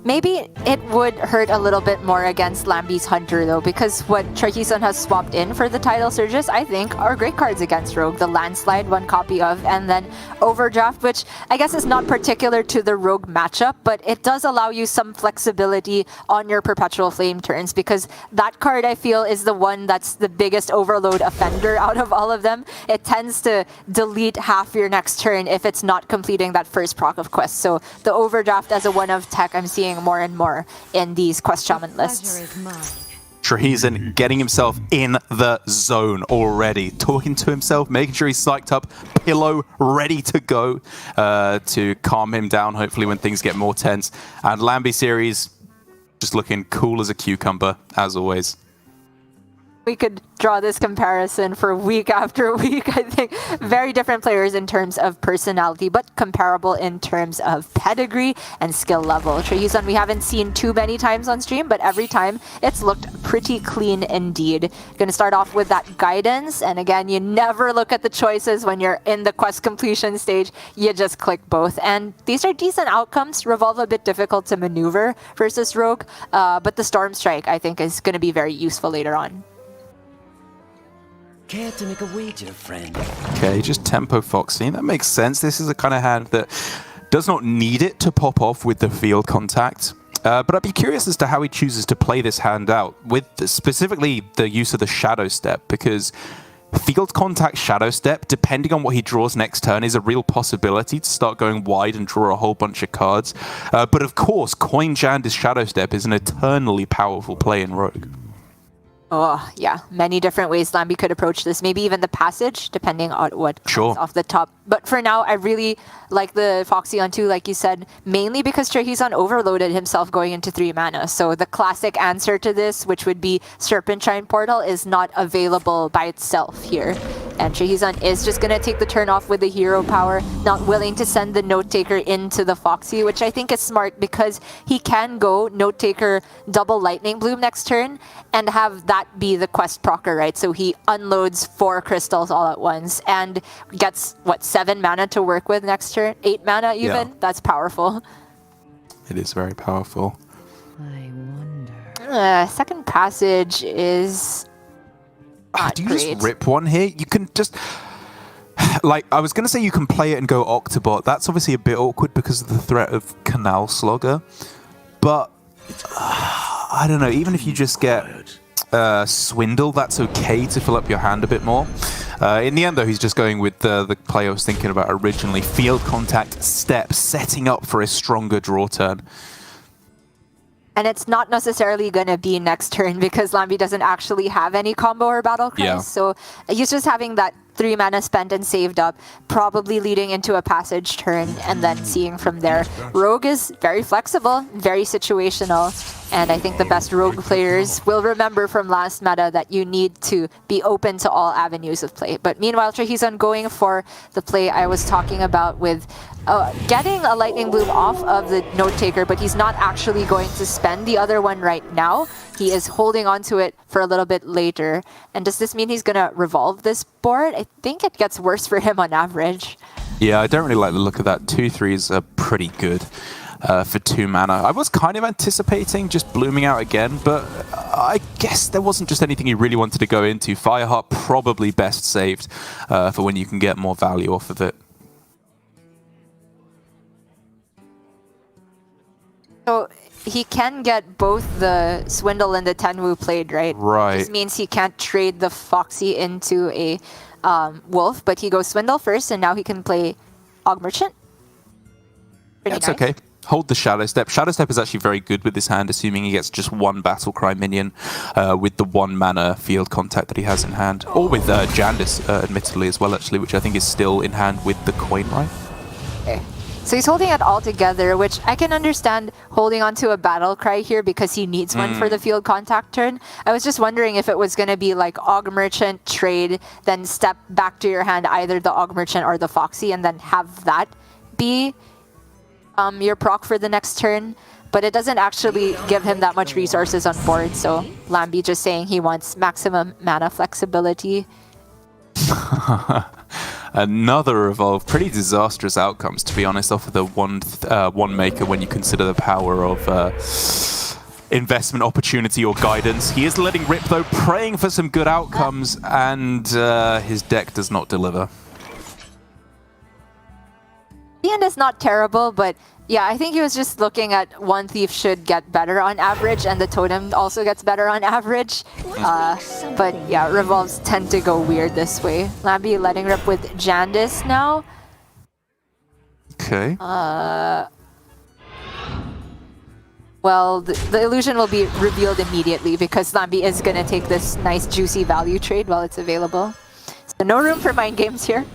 Maybe it would hurt a little bit more against Lamby's Hunter though, because what Tracheon has swapped in for the Tidal Surges, I think, are great cards against Rogue. The Landslide, one copy of, and then Overdraft, which I guess is not particular to the Rogue matchup, but it does allow you some flexibility on your Perpetual Flame turns, because that card, I feel, is the one that's the biggest overload offender out of all of them. It tends to delete half your next turn if it's not completing that first proc of quest. So the Overdraft as a one of tech, I'm seeing more and more in these quest shaman lists. Trahison getting himself in the zone already, talking to himself, making sure he's psyched up, pillow ready to go to calm him down, hopefully when things get more tense. And lambyseries just looking cool as a cucumber, as always. We could draw this comparison for week after week. I think very different players in terms of personality, but comparable in terms of pedigree and skill level. Trahison we haven't seen too many times on stream, but every time it's looked pretty clean indeed. Gonna start off with that guidance, and again, you never look at the choices when you're in the quest completion stage. You just click both, and these are decent outcomes. Revolve a bit difficult to maneuver versus Rogue, but the Storm Strike I think is going to be very useful later on. Care to make a wager, friend? Okay, just tempo Foxy. That makes sense. This is a kind of hand that does not need it to pop off with the field contact. But I'd be curious as to how he chooses to play this hand out, with specifically the use of the Shadow Step, because field contact Shadow Step, depending on what he draws next turn, is a real possibility to start going wide and draw a whole bunch of cards. But of course, Coin Janda's Shadow Step is an eternally powerful play in Rogue. Oh, yeah. Many different ways Lamby could approach this. Maybe even the passage, depending on what comes off the top. But for now, I really like the Foxy on 2, like you said, mainly because Trahison overloaded himself going into 3 mana. So the classic answer to this, which would be Serpentine Portal, is not available by itself here. And Trahison is just going to take the turn off with the hero power, not willing to send the Note Taker into the Foxy, which I think is smart because he can go Note Taker double Lightning Bloom next turn and have that be the quest procer, right? So he unloads 4 crystals all at once and gets, what, 7 mana to work with next turn? 8 mana even? Yeah. That's powerful. It is very powerful. I wonder. Second passage is... do you just rip one here? You can just... Like, I was going to say you can play it and go Octobot. That's obviously a bit awkward because of the threat of Canal Slogger. But, I don't know, even if you just get Swindle, that's okay to fill up your hand a bit more. In the end, though, he's just going with the play I was thinking about originally. Field contact, step, setting up for a stronger draw turn. And it's not necessarily going to be next turn because Lamby doesn't actually have any combo or battle cries. Yeah. So he's just having that 3 mana spent and saved up, probably leading into a passage turn and then seeing from there. Rogue is very flexible, very situational, and I think the best Rogue players will remember from last meta that you need to be open to all avenues of play. But meanwhile, Trahison going for the play I was talking about with getting a Lightning Bloom off of the Note Taker, but he's not actually going to spend the other one right now. He is holding on to it for a little bit later. And does this mean he's going to revolve this board? I think it gets worse for him on average. Yeah, I don't really like the look of that. 2/3s are pretty good for 2 mana. I was kind of anticipating just blooming out again, but I guess there wasn't just anything he really wanted to go into. Fireheart probably best saved for when you can get more value off of it. So he can get both the Swindle and the Tenwu played, right? Right. This means he can't trade the Foxy into a Wolf, but he goes Swindle first, and now he can play Og Merchant. That's nice. Okay. Hold the Shadow Step. Shadow Step is actually very good with this hand, assuming he gets just 1 Battlecry minion with the 1 mana field contact that he has in hand. Or with Jandis, admittedly, as well, actually, which I think is still in hand with the coin, right? Okay. So he's holding it all together, which I can understand holding onto a battle cry here because he needs one for the field contact turn. I was just wondering if it was going to be like Og Merchant, trade, then step back to your hand either the Og Merchant or the Foxy, and then have that be your proc for the next turn. But it doesn't actually give him that much resources on board, so Lamby just saying he wants maximum mana flexibility. another revolve. Pretty disastrous outcomes, to be honest, off of the one maker when you consider the power of investment opportunity or guidance. He is letting rip, though, praying for some good outcomes, and his deck does not deliver. The end is not terrible, but yeah, I think he was just looking at one thief should get better on average, and the totem also gets better on average. But yeah, revolves tend to go weird this way. Lamby letting rip with Jandis now. Okay. Well, the illusion will be revealed immediately because Lamby is going to take this nice juicy value trade while it's available. So no room for mind games here.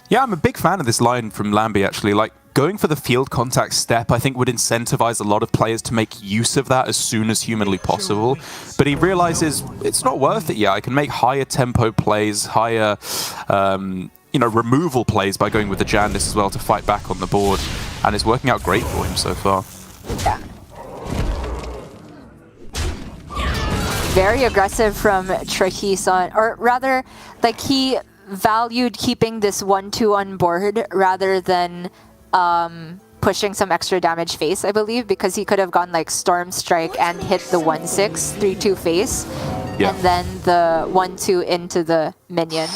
Yeah, I'm a big fan of this line from Lamby, actually. Like, going for the field contact step, I think, would incentivize a lot of players to make use of that as soon as humanly possible. But he realizes it's not worth it yet. I can make higher tempo plays, higher, removal plays by going with the Jandis as well to fight back on the board. And it's working out great for him so far. Yeah. Very aggressive from Tracheon, or rather, like, he valued keeping this 1-2 on board rather than pushing some extra damage face, I believe, because he could have gone like Storm Strike and hit the 1-6, 3-2 face, and then the 1-2 into the minion.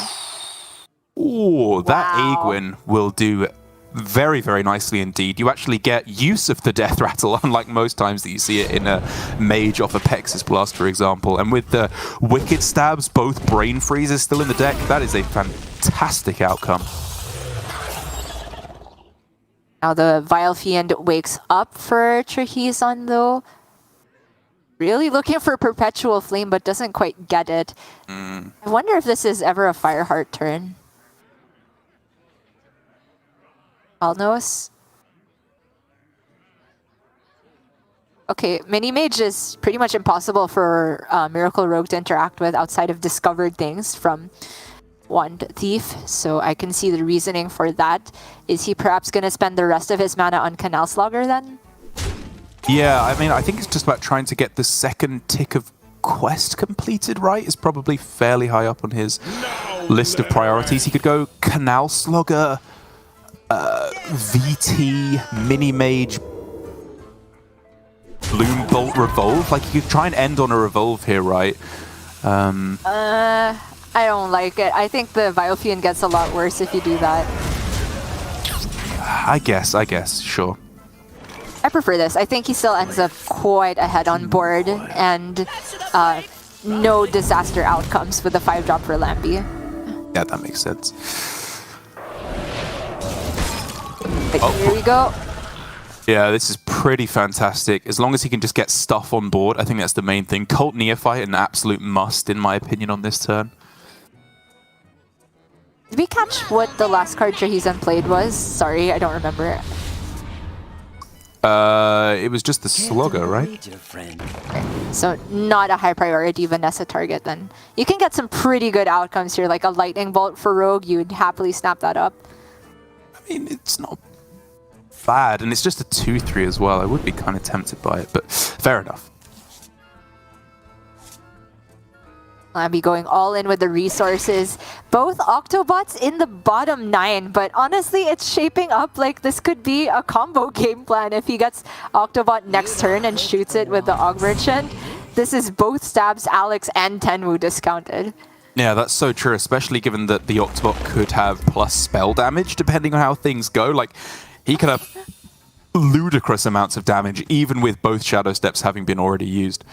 Ooh, that Aegwin will do very, very nicely indeed. You actually get use of the Death Rattle, unlike most times that you see it in a Mage off a Pexus Blast, for example. And with the Wicked Stabs, both Brain Freezes still in the deck, that is a fantastic outcome. Now the Vile Fiend wakes up for Trahison, though. Really looking for Perpetual Flame, but doesn't quite get it. I wonder if this is ever a Fireheart turn. Alnos. Okay, Mini Mage is pretty much impossible for Miracle Rogue to interact with outside of discovered things from one thief, so I can see the reasoning for that. Is he perhaps going to spend the rest of his mana on Canal Slogger then? Yeah, I mean, I think it's just about trying to get the second tick of quest completed, right? Is probably fairly high up on his list of priorities. He could go Canal Slogger, VT, Mini Mage, Bloom Bolt, Revolve. Like, you could try and end on a Revolve here, right? I don't like it. I think the Vile Fiend gets a lot worse if you do that. I guess, sure. I prefer this. I think he still ends up quite ahead on board, and no disaster outcomes with the 5-drop for Lamby. Yeah, that makes sense. Here we go. Yeah, this is pretty fantastic. As long as he can just get stuff on board, I think that's the main thing. Cult Neophyte, an absolute must, in my opinion, on this turn. Did we catch what the last card Trahison played was? Sorry, I don't remember. It was just the Slugger, right? Okay. So not a high priority Vanessa target then. You can get some pretty good outcomes here, like a Lightning Bolt for Rogue. You'd happily snap that up. I mean, it's not bad, and it's just a 2-3 as well. I would be kind of tempted by it, but fair enough. I'll be going all in with the resources. Both Octobots in the bottom 9, but honestly, it's shaping up like this could be a combo game plan if he gets Octobot next turn and shoots it with the Og Merchant. This is both stabs, Alex and Tenwu discounted. Yeah, that's so true, especially given that the Octobot could have plus spell damage depending on how things go. Like, he could have ludicrous amounts of damage, even with both Shadow Steps having been already used.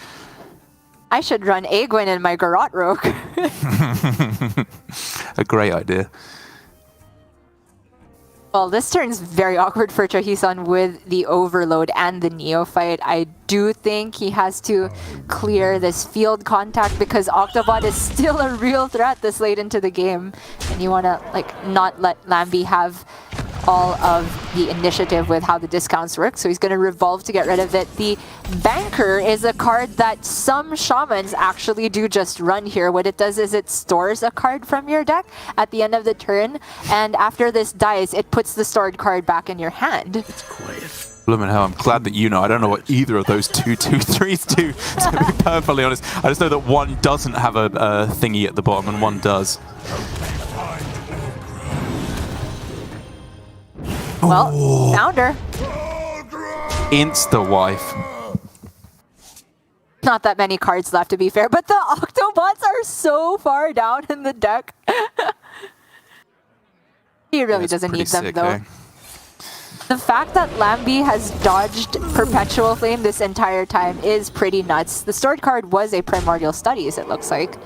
I should run Aegwin in my Garrote Rogue. A great idea. Well, this turn's very awkward for Trahison with the Overload and the Neophyte. I do think he has to clear this field contact because Octobot is still a real threat this late into the game. And you want to not let Lamby have all of the initiative with how the discounts work, so he's going to revolve to get rid of it. The Banker is a card that some Shamans actually do just run here. What it does is it stores a card from your deck at the end of the turn, and after this dies, it puts the stored card back in your hand. It's quiet. Bloomin' hell, I'm glad that you know. I don't know what either of those 2-2-3s do, to be perfectly honest. I just know that one doesn't have a thingy at the bottom and one does. Well, found her. Insta-wife. Not that many cards left, to be fair, but the Octobots are so far down in the deck. He really doesn't need them, though. The fact that Lamby has dodged Perpetual Flame this entire time is pretty nuts. The stored card was a Primordial Studies, it looks like.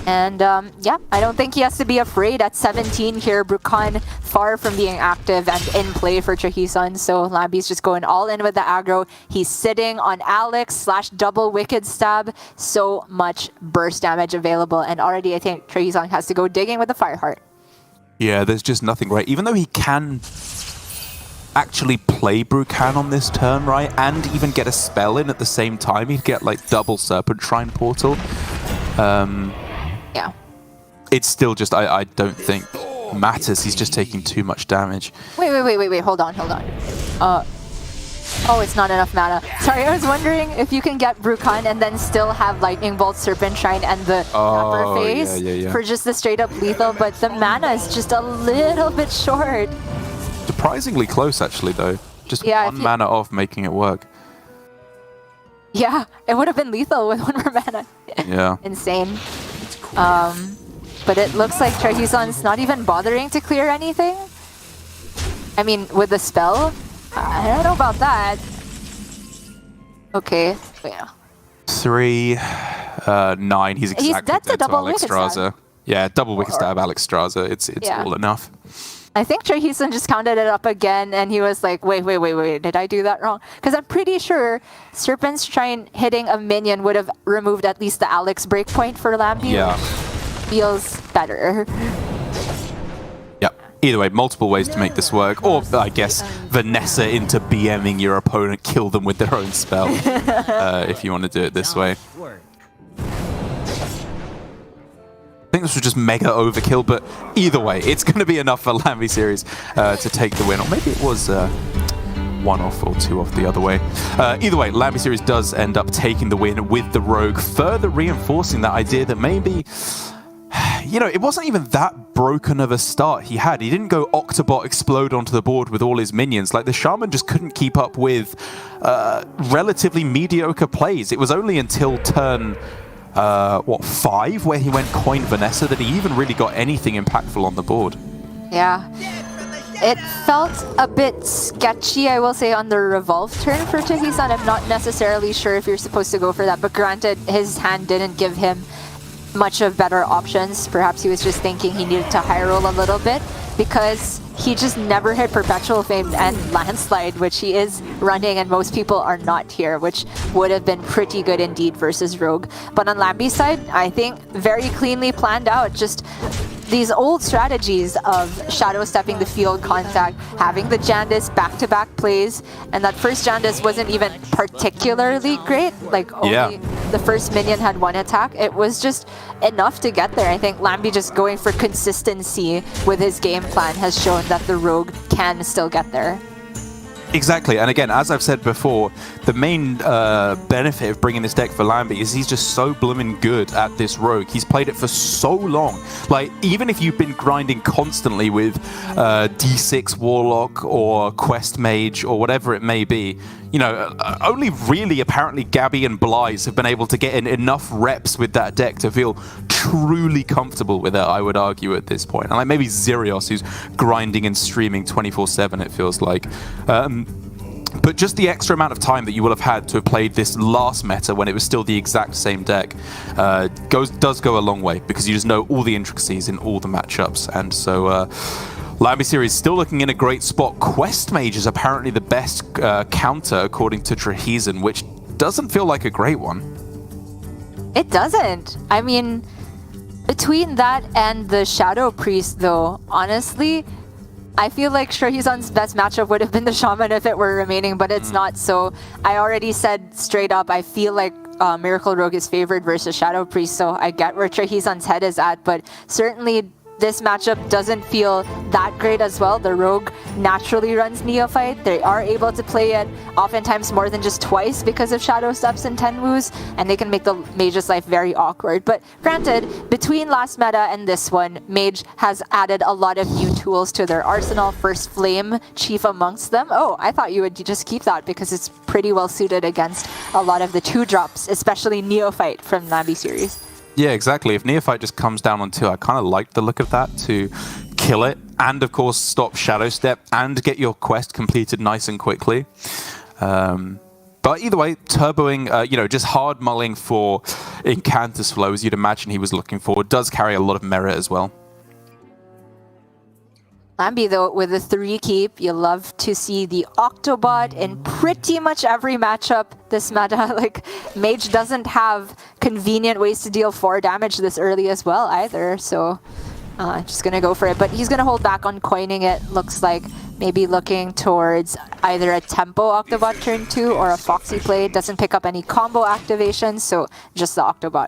And yeah, I don't think he has to be afraid at 17 here. Brukan far from being active and in play for Trahison, so Lamby's just going all in with the aggro. He's sitting on Alex / double Wicked Stab. So much burst damage available, and already I think Trahison has to go digging with the Fireheart. Yeah, there's just nothing right. Even though he can actually play Brukan on this turn, right, and even get a spell in at the same time, he'd get like double Serpent Shrine Portal. Yeah. It's still just, I don't think matters. He's just taking too much damage. Wait, hold on. Oh, it's not enough mana. Sorry, I was wondering if you can get Brukan and then still have Lightning Bolt, Serpent Shrine, and the upper phase for just the straight up lethal, but the mana is just a little bit short. Surprisingly close, actually, though. Just one mana off making it work. Yeah, it would have been lethal with 1 more mana. Yeah. Insane. But it looks like Trahison's not even bothering to clear anything. I mean, with the spell, I don't know about that. Okay, yeah. 3, 9. He's exactly dead to double Alex Wicked Straza. Stab. Yeah, double Wicked Stab Alex Straza. It's all enough. I think Trahison just counted it up again, and he was like, wait, did I do that wrong? Because I'm pretty sure Serpent's Shrine hitting a minion would have removed at least the Alex breakpoint for Lamby. Yeah. Feels better. Yep. Either way, multiple ways to make this work. Or, I guess, Vanessa into BMing your opponent, kill them with their own spell, if you want to do it this way. I think this was just mega overkill, but either way, it's going to be enough for lambyseries to take the win. Or maybe it was 1 off or 2 off the other way. Either way, lambyseries does end up taking the win with the Rogue, further reinforcing that idea that maybe, you know, it wasn't even that broken of a start he had. He didn't go Octobot explode onto the board with all his minions. Like, the Shaman just couldn't keep up with relatively mediocre plays. It was only until turn 5 where he went coin Vanessa that he even really got anything impactful on the board. Yeah. It felt a bit sketchy, I will say, on the revolve turn for Trahison. I'm not necessarily sure if you're supposed to go for that, but granted, his hand didn't give him much of better options. Perhaps he was just thinking he needed to high roll a little bit, because he just never hit Perpetual Flame and Landslide, which he is running, and most people are not here, which would have been pretty good indeed versus Rogue. But on Lamby's side, I think very cleanly planned out. Just these old strategies of shadow stepping the field contact, having the Jandice back-to-back plays, and that first Jandice wasn't even particularly great. Like, only the first minion had 1 attack. It was just enough to get there. I think Lamby just going for consistency with his game plan has shown that the Rogue can still get there. Exactly, and again, as I've said before, the main benefit of bringing this deck for Lamby is he's just so bloomin' good at this Rogue. He's played it for so long. Like, even if you've been grinding constantly with D6 Warlock or Quest Mage or whatever it may be, you know, only really apparently Gabby and Blythe have been able to get in enough reps with that deck to feel truly comfortable with it, I would argue, at this point. And like maybe Zerios, who's grinding and streaming 24/7, it feels like. But just the extra amount of time that you will have had to have played this last meta when it was still the exact same deck does go a long way, because you just know all the intricacies in all the matchups. And so lambyseries still looking in a great spot. Quest Mage is apparently the best counter according to Trahison, which doesn't feel like a great one. It doesn't. I mean, between that and the Shadow Priest, though, honestly, I feel like Trahison's best matchup would have been the Shaman if it were remaining, but it's not. So I already said straight up, I feel like Miracle Rogue is favored versus Shadow Priest, so I get where Trahison's head is at, but certainly this matchup doesn't feel that great as well. The Rogue naturally runs Neophyte. They are able to play it oftentimes more than just twice because of Shadow Steps and Tenwus, and they can make the Mage's life very awkward. But granted, between last meta and this one, Mage has added a lot of new tools to their arsenal. First Flame, chief amongst them. Oh, I thought you would just keep that because it's pretty well suited against a lot of the 2-drops, especially Neophyte from lambyseries. Yeah, exactly. If Neophyte just comes down on 2, I kind of like the look of that to kill it and, of course, stop Shadow Step and get your quest completed nice and quickly. But either way, turboing, just hard mulling for Incantus Flow, as you'd imagine he was looking for, does carry a lot of merit as well. Lamby, though, with the 3 keep, you love to see the Octobot in pretty much every matchup this meta. Like, Mage doesn't have convenient ways to deal 4 damage this early as well either, so just gonna go for it. But he's gonna hold back on coining it, looks like. Maybe looking towards either a Tempo Octobot turn 2 or a Foxy play. Doesn't pick up any combo activations, so just the Octobot.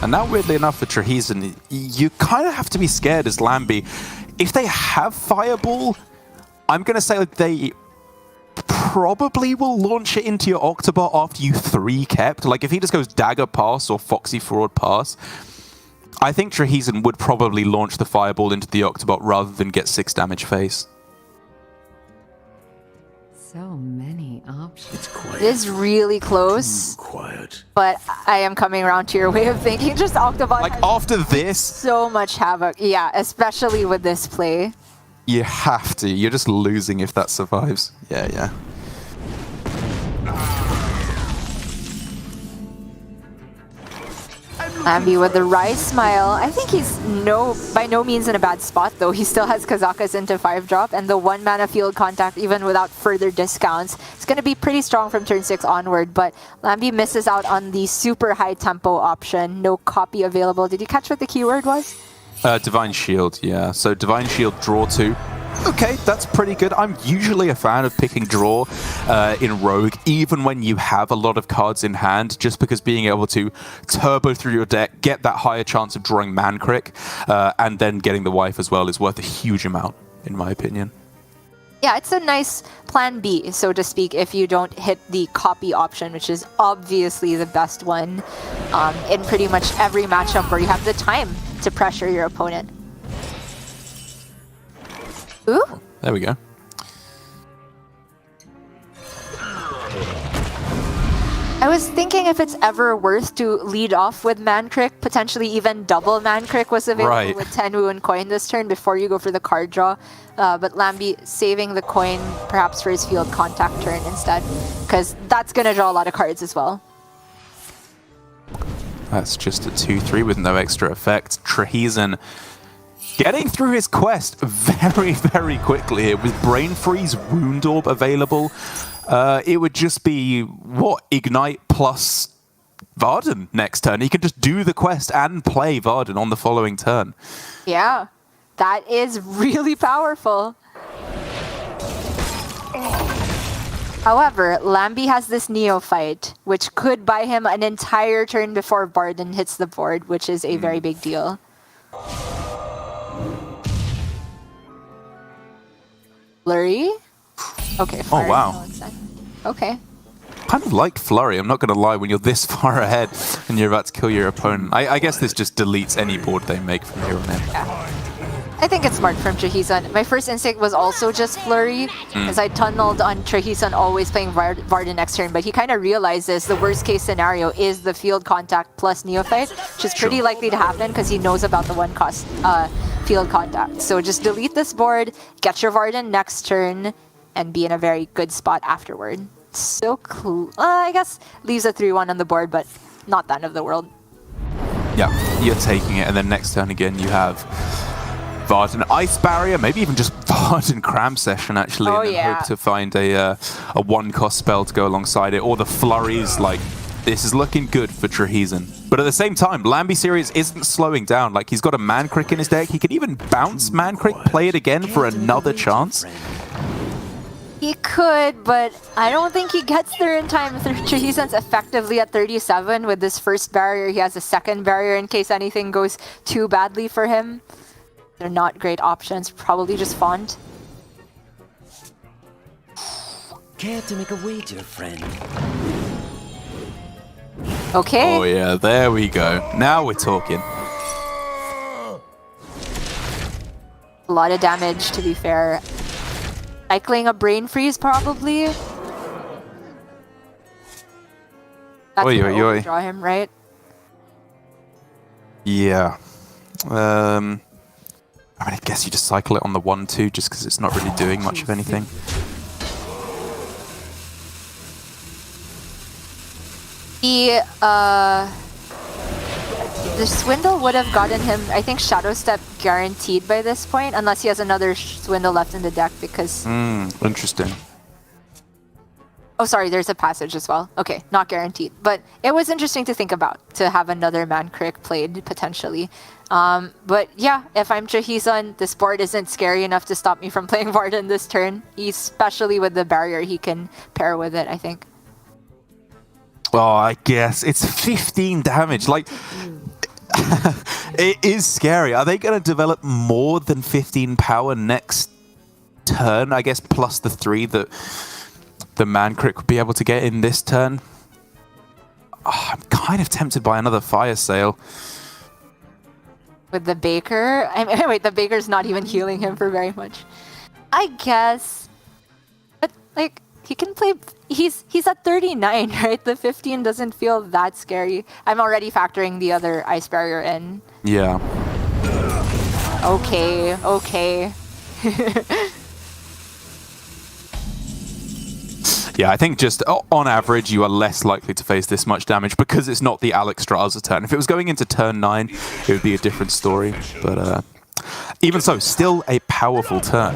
And now, weirdly enough, for Trahison, you kind of have to be scared as Lamby. If they have Fireball, I'm going to say they probably will launch it into your Octobot after you 3 kept. Like, if he just goes Dagger Pass or Foxy Fraud Pass, I think Trahison would probably launch the Fireball into the Octobot rather than get 6 damage face. So many options. It's quiet. It is really close. Quiet. But I am coming around to your way of thinking. Just Octobot Like, has after this, so much havoc. Yeah, especially with this play. you have to. You're just losing if that survives. Yeah. Lamby with the Rise Smile. I think he's by no means in a bad spot, though. He still has Kazakas into 5-drop, and the 1-mana field contact, even without further discounts, it's going to be pretty strong from turn 6 onward. But Lamby misses out on the super high tempo option. No copy available. Did you catch what the keyword was? Divine Shield, yeah. So Divine Shield, draw 2. Okay, that's pretty good. I'm usually a fan of picking draw in Rogue, even when you have a lot of cards in hand, just because being able to turbo through your deck, get that higher chance of drawing Mancrick, and then getting the wife as well is worth a huge amount, in my opinion. Yeah, it's a nice plan B, so to speak, if you don't hit the copy option, which is obviously the best one in pretty much every matchup where you have the time to pressure your opponent. Ooh. There we go. I was thinking if it's ever worth to lead off with Mancrick, potentially even double Mancrick was available with Tenwu and Coin this turn before you go for the card draw. But Lamby saving the coin perhaps for his field contact turn instead, because that's going to draw a lot of cards as well. That's just a 2-3 with no extra effect. Trahison getting through his quest very, very quickly here with Brain Freeze, Wound Orb available. It would just be, Ignite plus Varden next turn. He could just do the quest and play Varden on the following turn. Yeah, that is really powerful. However, Lamby has this Neophyte, which could buy him an entire turn before Varden hits the board, which is a very big deal. Flurry? Okay, Flurry. Oh, wow. Okay. Kind of like Flurry, I'm not going to lie, when you're this far ahead and you're about to kill your opponent. I guess this just deletes any board they make from here on in. Yeah. I think it's smart from Trahison. My first instinct was also just Flurry, as I tunneled on Trahison always playing Varden next turn, but he kind of realizes the worst case scenario is the field contact plus Neophyte, which is pretty likely to happen because he knows about the 1-cost field contact. So just delete this board, get your Varden next turn, and be in a very good spot afterward. So cool. I guess leaves a 3-1 on the board, but not the end of the world. Yeah, you're taking it, and then next turn again you have Varden Ice Barrier, maybe even just Varden Cram Session actually, and then hope to find a 1-cost spell to go alongside it, or the Flurries. Like, this is looking good for Trahison. But at the same time, lambyseries isn't slowing down. Like, he's got a Mancrick in his deck. He can even bounce Mancrick, play it again for another chance. He could, but I don't think he gets there in time. Trahison's effectively at 37 with this first barrier. He has a second barrier in case anything goes too badly for him. They're not great options. Probably just Font. Care to make a wager, friend? Okay. Oh yeah, there we go. Now we're talking. A lot of damage, to be fair. Cycling a brain freeze, probably. That's Oi, gonna oi, oi. draw him, right? Yeah. I mean, I guess you just cycle it on the 1-2 just because it's not really doing much of anything. The Swindle would have gotten him, I think, Shadow Step guaranteed by this point, unless he has another Swindle left in the deck because... Interesting. Oh, sorry, there's a passage as well. Okay, not guaranteed. But it was interesting to think about, to have another Man-Crick played, potentially. But yeah, if I'm Trahison, this board isn't scary enough to stop me from playing Varden this turn, especially with the barrier he can pair with it, I think. Oh, I guess. It's 15 damage. Like... It is scary. Are they going to develop more than 15 power next turn? I guess plus the 3 that the Man-Crick would be able to get in this turn. Oh, I'm kind of tempted by another Fire Sale. With the Baker? I mean, wait, the Baker's not even healing him for very much. I guess. But, like, he can play... He's at 39, right? The 15 doesn't feel that scary. I'm already factoring the other Ice Barrier in. Yeah. Okay, okay. Yeah, I think just on average, you are less likely to face this much damage because it's not the Alexstrasza turn. If it was going into turn 9, it would be a different story. But even so, still a powerful turn.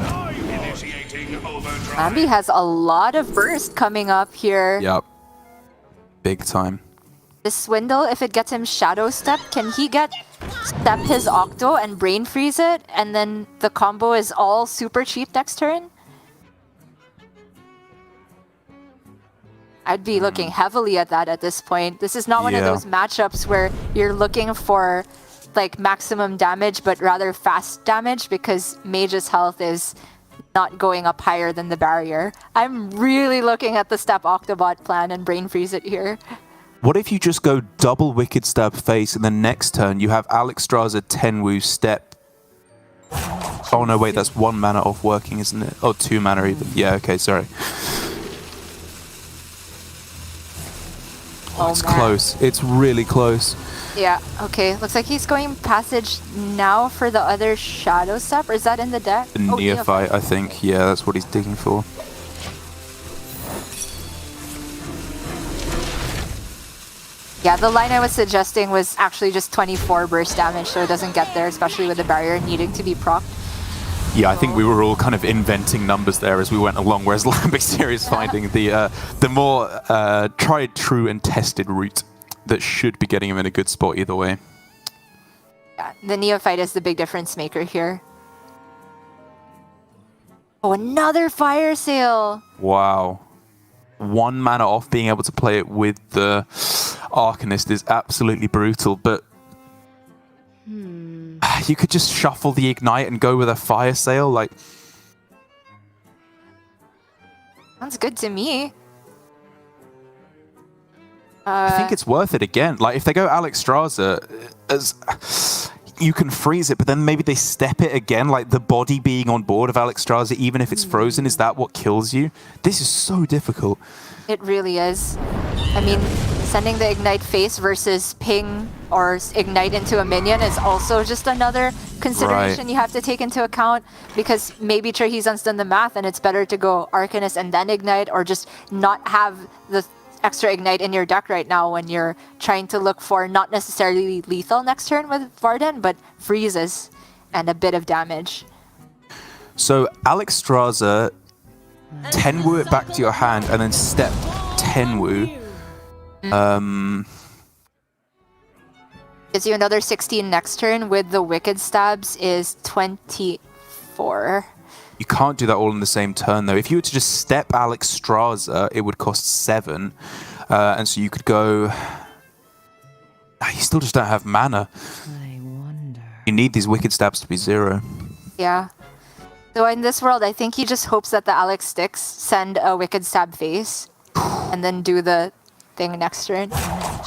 Lamby has a lot of burst coming up here. Yep. Big time. This Swindle, if it gets him Shadow Step, can he get Step his Octo and Brain Freeze it? And then the combo is all super cheap next turn? I'd be looking heavily at that at this point. This is not one of those matchups where you're looking for like maximum damage, but rather fast damage because Mage's health is not going up higher than the barrier. I'm really looking at the Step Octobot plan and Brain Freeze it here. What if you just go double Wicked Stab face and then next turn you have Alexstrasza Tenwu Step? Oh no, wait, that's 1 mana off working, isn't it? Oh, 2 mana even. Yeah, okay, sorry. Oh, it's man. close. It's really close. Yeah, okay. Looks like he's going passage now for the other Shadow Step, or is that in the deck? The Neophyte, I think. Yeah, that's what he's digging for. Yeah, the line I was suggesting was actually just 24 burst damage, so it doesn't get there, especially with the barrier needing to be procced. Yeah, I think we were all kind of inventing numbers there as we went along, whereas lambyseries finding the more tried, true, and tested route that should be getting him in a good spot either way. Yeah, the Neophyte is the big difference maker here. Oh, another Fire Sale! Wow. 1 mana off being able to play it with the Arcanist is absolutely brutal, but you could just shuffle the Ignite and go with a Fire Sale, like... Sounds good to me. I think it's worth it again. Like, if they go Alexstrasza, as you can freeze it, but then maybe they step it again, like the body being on board of Alexstrasza, even if it's frozen, is that what kills you? This is so difficult. It really is. I mean, sending the Ignite face versus ping or Ignite into a minion is also just another consideration you have to take into account, because maybe Trahison's done the math and it's better to go Arcanist and then Ignite, or just not have the extra Ignite in your deck right now when you're trying to look for not necessarily lethal next turn with Varden, but freezes and a bit of damage. So Alexstrasza, Tenwu it back to your hand and then step Tenwu. Gives you another 16 next turn with the Wicked Stabs is 24. You can't do that all in the same turn, though. If you were to just step Alexstrasza, it would cost 7. And so you could go... You still just don't have mana. I wonder. You need these Wicked Stabs to be 0. Yeah. So in this world, I think he just hopes that the Alex sticks, send a Wicked Stab face, and then do the thing next turn.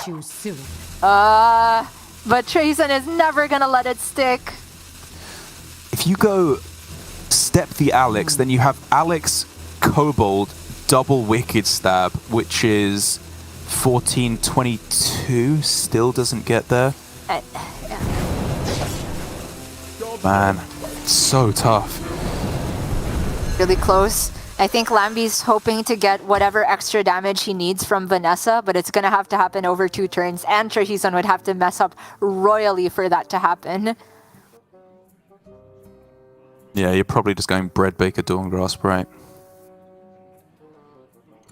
Choose soon. But Trahison is never gonna let it stick. If you go step the Alex, then you have Alex Kobold double Wicked Stab, which is 1422. Still doesn't get there. Yeah. Man, so tough. Really close. I think Lamby's hoping to get whatever extra damage he needs from Vanessa, but it's gonna have to happen over 2 turns, and Trahison would have to mess up royally for that to happen. Yeah, you're probably just going Bread Baker Dawngrasp, right?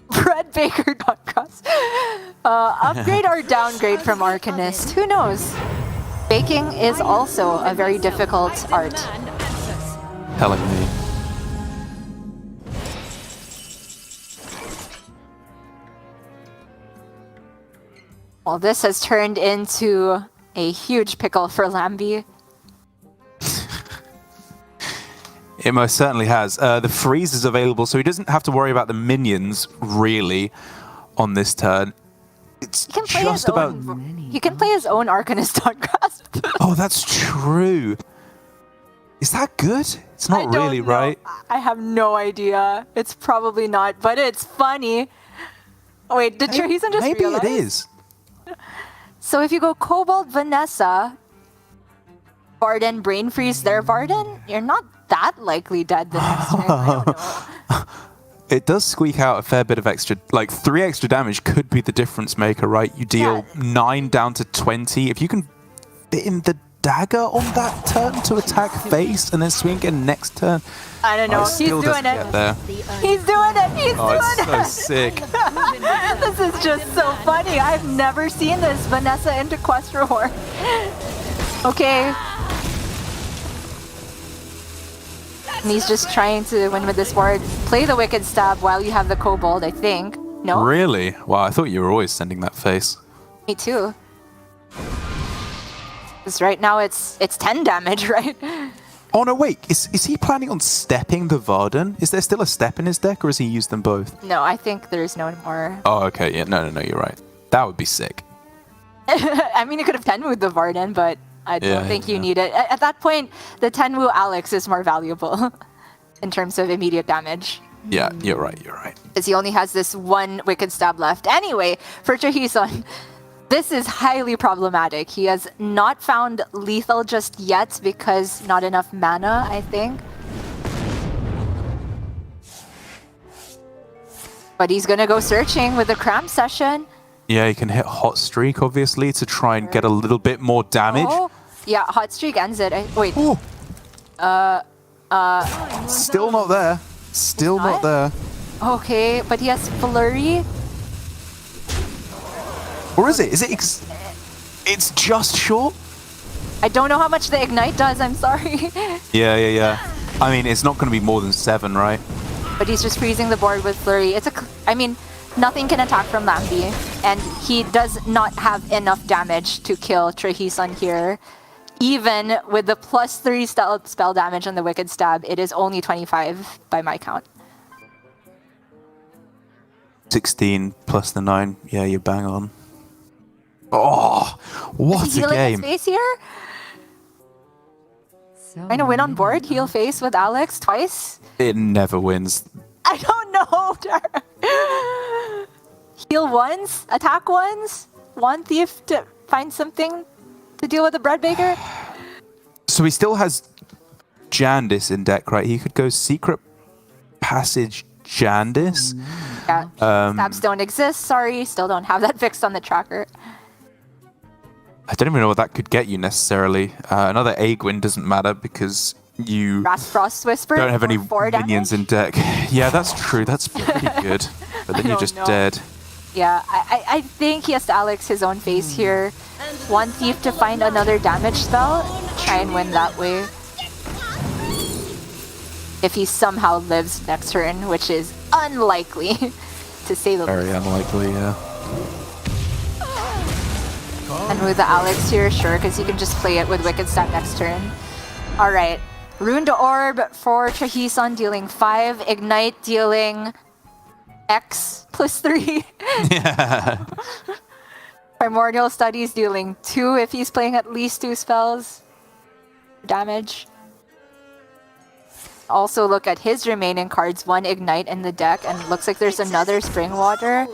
Bread Baker Dawngrasp. Upgrade or downgrade from Arcanist? Who knows? Baking is also a very difficult art. Telling me. Well, this has turned into a huge pickle for Lamby. It most certainly has. The freeze is available, so he doesn't have to worry about the minions, really, on this turn. It's just about... He can play his own Arcanist Dawngrasp. Oh, that's true. Is that good? It's not really, right? I have no idea. It's probably not, but it's funny. Oh, wait, did Trahison just Maybe realize? it is. So if you go Kobold, Vanessa, Varden, Brain Freeze there, Varden, you're not that likely dead the next turn. I don't know. It does squeak out a fair bit of extra, like 3 extra damage could be the difference maker, right? You deal 9 down to 20. If you can fit in the dagger on that turn to attack face and then swing again next turn. I don't know. He's doing it. He's doing it. He's doing it's it. so sick. This is just so funny. I've never seen this. Vanessa into Quest Reward. Okay. And he's just trying to win with this board. Play the Wicked Stab while you have the Kobold, I think. No? Really? Wow, I thought you were always sending that face. Me too. Because right now it's 10 damage, right? Oh no, wait. Is he planning on stepping the Varden? Is there still a step in his deck, or has he used them both? No, I think there's no more. Oh, okay. Yeah, no, you're right. That would be sick. I mean, you could have Tenwoo'd the Varden, but I don't think you need it. At that point, the Tenwoo Alex is more valuable in terms of immediate damage. Yeah, you're right. Because he only has this one Wicked Stab left. Anyway, for Trahison, this is highly problematic. He has not found lethal just yet because not enough mana, I think. But he's gonna go searching with the Cram Session. Yeah, you can hit Hot Streak, obviously, to try and get a little bit more damage. Oh, yeah, Hot Streak ends it. Wait. Ooh. Still not there. Still not there. Okay, but he has Flurry. Or is it? It's just short? I don't know how much the Ignite does, I'm sorry. Yeah. I mean, it's not going to be more than 7, right? But he's just freezing the board with Flurry. I mean, nothing can attack from Lamby, and he does not have enough damage to kill Trahison here. Even with the +3 spell damage on the Wicked Stab, it is only 25 by my count. 16 plus the 9. Yeah, you're bang on. Oh, what a game. His face here? Trying to win on board, heal face with Alex twice? It never wins. I don't know. Heal once, attack once, one thief to find something to deal with the Bread Baker. So he still has Jandis in deck, right? He could go Secret Passage Jandis. Yeah, stabs don't exist. Sorry, still don't have that fixed on the tracker. I don't even know what that could get you necessarily. Another Aegwin doesn't matter because you Frost Whisper don't have any for minions in deck. Yeah, that's true. That's pretty good. But then you're just dead. Yeah, I think he has to Alex his own face here. One thief to find another damage spell. Try and win that way. if he somehow lives next turn, which is unlikely, to say the least. Very unlikely, yeah. And with the Alex here, sure, because he can just play it with Wicked Stab next turn. Alright, Runed Orb for Trahison dealing 5, Ignite dealing X plus 3. Yeah. Primordial Studies dealing 2 if he's playing at least 2 spells. Damage. Also look at his remaining cards, 1 Ignite in the deck, and looks like there's another Spring Water.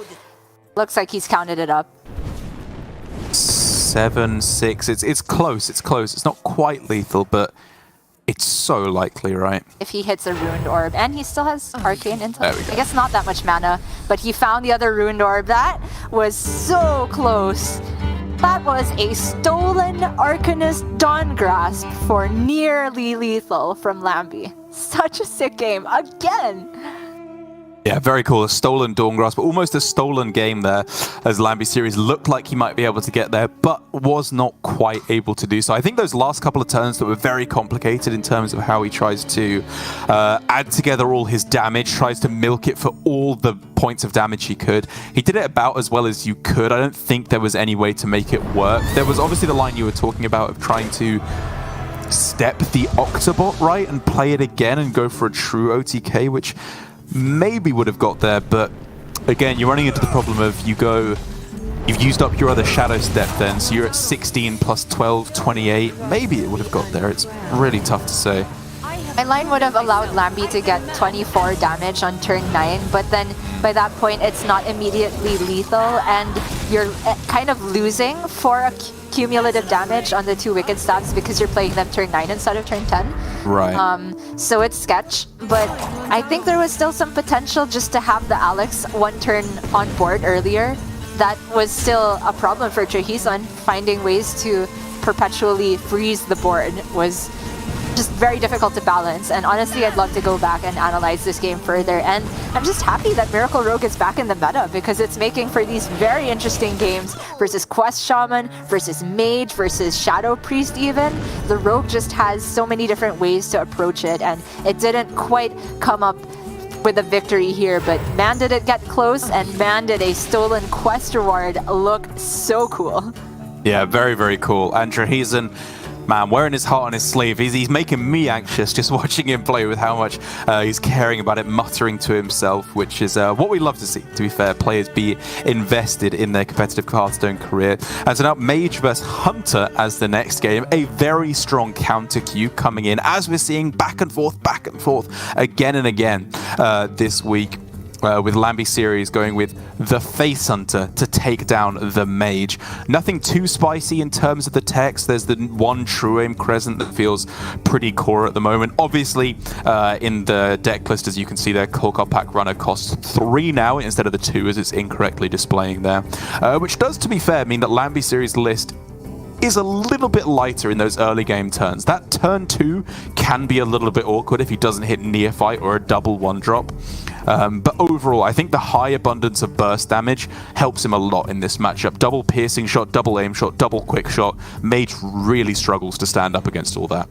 Looks like he's counted it up. 7, 6. It's close. It's close. It's not quite lethal, but it's so likely, right? If he hits a Ruined Orb, and he still has Arcane Intel. There we go. I guess not that much mana, but he found the other Ruined Orb. That was so close. That was a stolen Arcanist Dawn Grasp for nearly lethal from Lamby. Such a sick game again. Yeah, very cool. A stolen Dawn Grasp, but almost a stolen game there, as lambyseries looked like he might be able to get there, but was not quite able to do so. I think those last couple of turns that were very complicated in terms of how he tries to add together all his damage, tries to milk it for all the points of damage he could. He did it about as well as you could. I don't think there was any way to make it work. There was obviously the line you were talking about of trying to step the Octobot right and play it again and go for a true OTK, which maybe would have got there, but again, you're running into the problem of you've used up your other Shadow Step then, so you're at 16 plus 12, 28. Maybe it would have got there. It's really tough to say. My line would have allowed Lamby to get 24 damage on turn 9, but then by that point it's not immediately lethal, and you're kind of losing for a cumulative damage on the 2 Wicked Stabs because you're playing them turn 9 instead of turn 10. Right. So it's sketch, but I think there was still some potential just to have the Alex 1 turn on board earlier. That was still a problem for Trahison. Finding ways to perpetually freeze the board was just very difficult to balance, and honestly I'd love to go back and analyze this game further, and I'm just happy that Miracle Rogue is back in the meta because it's making for these very interesting games versus Quest Shaman, versus Mage, versus Shadow Priest even. The Rogue just has so many different ways to approach it, and it didn't quite come up with a victory here, but man did it get close, and man did a stolen quest reward look so cool. Yeah, very, very cool. And Trahison, man, wearing his heart on his sleeve. He's making me anxious just watching him play with how much he's caring about it, muttering to himself, which is what we love to see, to be fair. Players be invested in their competitive Hearthstone career. And so now Mage vs Hunter as the next game. A very strong counter queue coming in, as we're seeing back and forth, again and again this week. With lambyseries going with the Face Hunter to take down the Mage. Nothing too spicy in terms of the text. There's the 1 True Aim Crescent that feels pretty core at the moment. Obviously, in the deck list, as you can see there, Kolkar Pack Runner costs 3 now instead of the 2, as it's incorrectly displaying there. Which does, to be fair, mean that lambyseries list is a little bit lighter in those early game turns. That turn 2 can be a little bit awkward if he doesn't hit Neophyte or a double 1-drop. But overall, I think the high abundance of burst damage helps him a lot in this matchup. Double piercing shot, double aim shot, double quick shot. Mage really struggles to stand up against all that.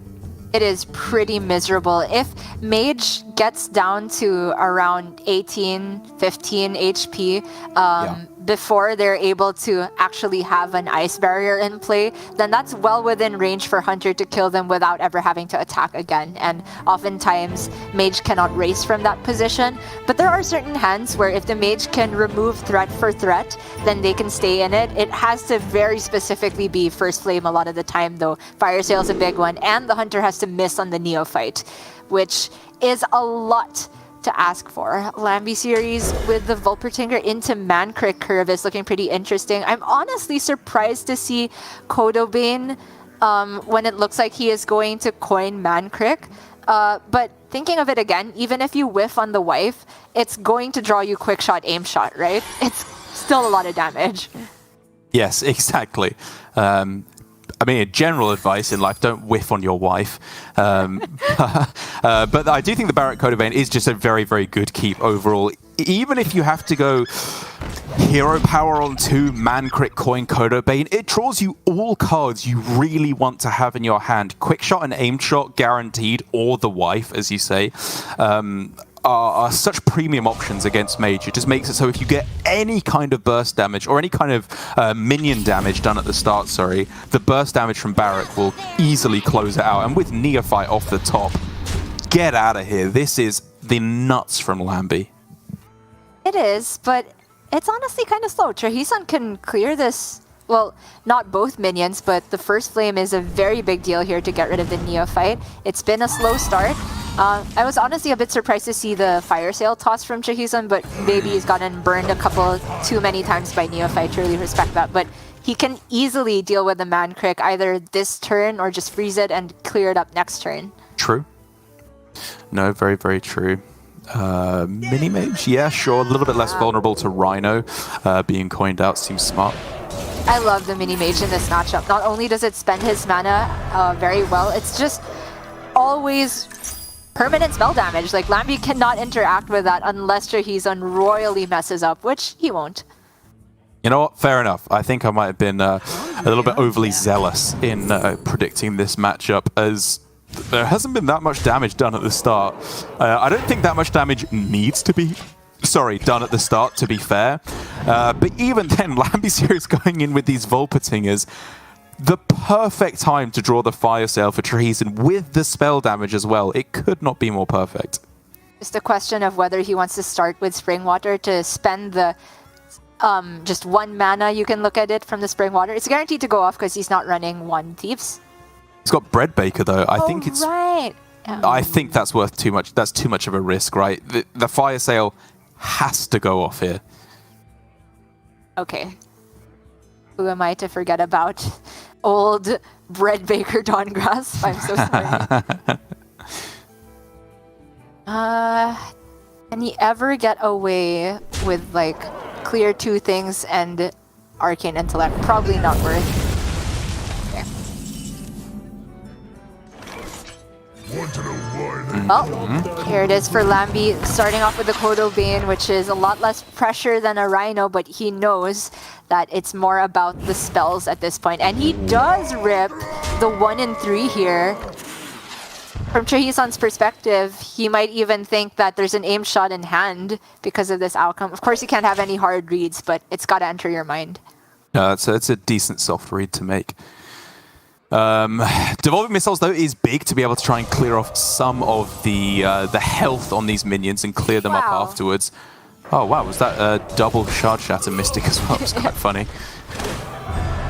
It is pretty miserable. If Mage gets down to around 18, 15 HP before they're able to actually have an ice barrier in play, then that's well within range for Hunter to kill them without ever having to attack again. And oftentimes, Mage cannot race from that position. But there are certain hands where if the Mage can remove threat for threat, then they can stay in it. It has to very specifically be First Flame a lot of the time, though. Fire Sale's a big one, and the Hunter has to miss on the Neophyte, which is a lot to ask for. Lambyseries with the Vulpertinger into Mancryk curve is looking pretty interesting. I'm honestly surprised to see Kodobane when it looks like he is going to coin Mancryk. But thinking of it again, even if you whiff on the wife, it's going to draw you quick shot, aim shot, right? It's still a lot of damage. Yes, exactly. I mean, general advice in life, don't whiff on your wife. But I do think the Barret Kodobane is just a very, very good keep overall. Even if you have to go Hero power on 2, man crit coin Kodo Bane. It draws you all cards you really want to have in your hand. Quick shot and aim shot guaranteed, or the wife, as you say, are such premium options against Mage. It just makes it so if you get any kind of burst damage or any kind of minion damage done at the start, the burst damage from Barak will easily close it out. And with Neophyte off the top, get out of here. This is the nuts from Lamby. It is, but it's honestly kind of slow. Trahison can clear this, well, not both minions, but the first flame is a very big deal here to get rid of the Neophyte. It's been a slow start. I was honestly a bit surprised to see the fire sale toss from Trahison, but maybe he's gotten burned a couple too many times by Neophyte. Truly respect that. But he can easily deal with the man crick either this turn or just freeze it and clear it up next turn. True. No, very, very true. Mini Mage, yeah, sure. A little bit less vulnerable to Rhino being coined out. Seems smart. I love the Mini Mage in this matchup. Not only does it spend his mana very well, it's just always permanent spell damage. Like, Lamby cannot interact with that unless Trahison royally messes up, which he won't. You know what? Fair enough. I think I might have been a little bit overly zealous in predicting this matchup, as there hasn't been that much damage done at the start. I don't think that much damage needs to be done at the start, to be fair. But even then, lambyseries going in with these Volpatingers, the perfect time to draw the fire sale for Trahison with the spell damage as well. It could not be more perfect. Just a question of whether he wants to start with Spring Water to spend the just 1 mana. You can look at it from the Spring Water. It's guaranteed to go off because he's not running 1 Thieves. He's got Bread Baker though. I think it's right. I think that's worth too much. That's too much of a risk, right? The fire sale has to go off here. Okay. Who am I to forget about old Bread Baker Dawngrasp? I'm so sorry. Can he ever get away with like clear 2 things and Arcane Intellect? Probably not worth. Well, here it is for Lamby, starting off with the Kodo Bane, which is a lot less pressure than a Rhino, but he knows that it's more about the spells at this point. And he does rip the 1 in 3 here. From Trahison's perspective, he might even think that there's an aim shot in hand because of this outcome. Of course, you can't have any hard reads, but it's got to enter your mind. It's a decent soft read to make. Devolving Missiles, though, is big to be able to try and clear off some of the health on these minions and clear them up afterwards. Oh, wow. Was that a double Shard Shatter Mystic as well? It's quite funny.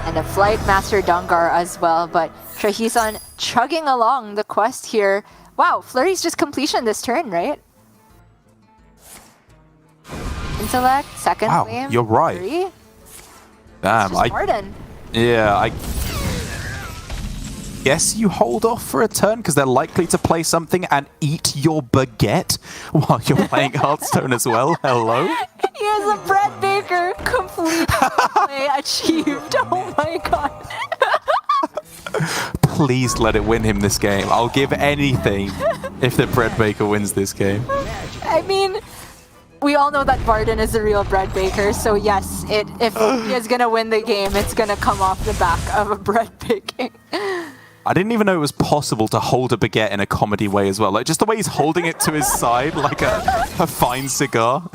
And a Flight Master Dungar as well, but Trahison chugging along the quest here. Wow, Flurry's just completion this turn, right? Intellect, second flame. Wow, you're right. 3. Damn, Warden. Yeah, I guess you hold off for a turn because they're likely to play something and eat your baguette while you're playing Hearthstone as well. Hello? He is a Bread Baker. Complete play achieved. Oh my god. Please let it win him this game. I'll give anything if the Bread Baker wins this game. I mean, we all know that Varden is the real Bread Baker, so yes, if he is going to win the game, it's going to come off the back of a bread baking. I didn't even know it was possible to hold a baguette in a comedy way as well. Like, just the way he's holding it to his side like a fine cigar.